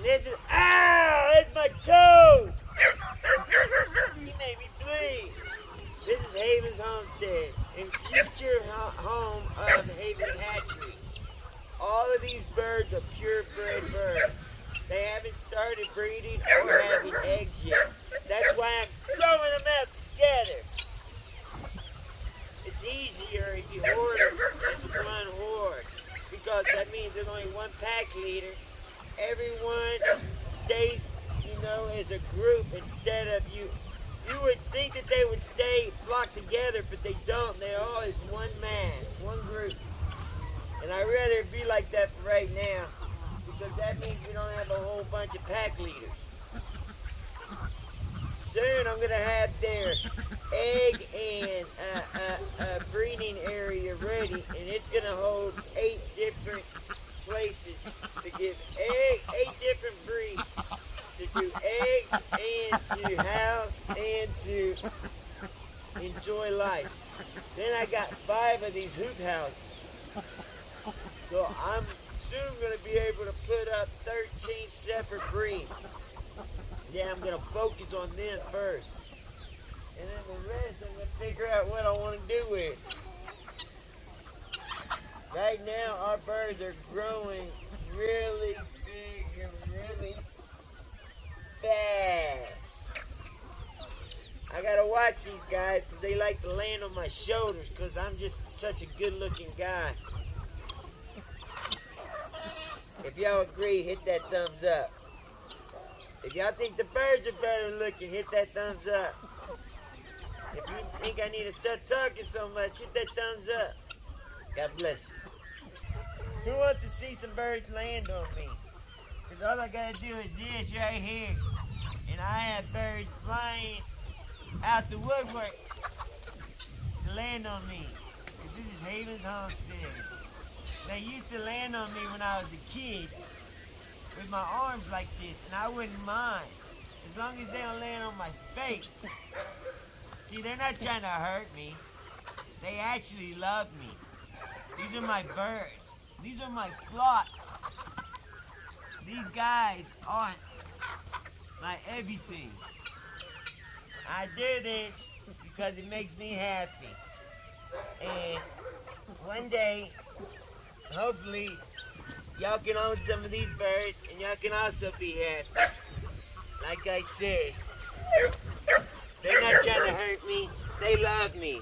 this is, ow, that's my toe. He made me bleed. This is Haven's Homestead and future home of Haven's Hatchery. All of these birds are purebred birds. They haven't started breeding or having eggs yet. That's why I'm throwing them out together. It's easier if you hoard them in one horde, because that means there's only one pack leader. Everyone stays, as a group instead of you. You would think that they would stay flocked together, but they don't. They're always one mass, one group. And I'd rather it be like that for right now, because that means we don't have a whole bunch of pack leaders. Soon I'm going to have their egg and breeding area ready, and it's going to hold 8 different places to give 8 different breeds, to do eggs and to house and to enjoy life. Then I got 5 of these hoop houses. So I'm soon going to be able to put up 13 separate breeds. Yeah, I'm going to focus on them first. And then the rest I'm going to figure out what I want to do with. Right now our birds are growing really big and really fast. I got to watch these guys because they like to land on my shoulders because I'm just such a good looking guy. If y'all agree, hit that thumbs up. If y'all think the birds are better looking, hit that thumbs up. If you think I need to stop talking so much, hit that thumbs up. God bless you. Who wants to see some birds land on me? Because all I gotta do is this right here. And I have birds flying out the woodwork to land on me. Because this is Haven's Homestead. They used to land on me when I was a kid with my arms like this, and I wouldn't mind as long as they don't land on my face. See, they're not trying to hurt me. They actually love me. These are my birds. These are my flock. These guys aren't my everything. I do this because it makes me happy. And one day, hopefully, y'all can own some of these birds and y'all can also be happy. Like I said, they're not trying to hurt me. They love me.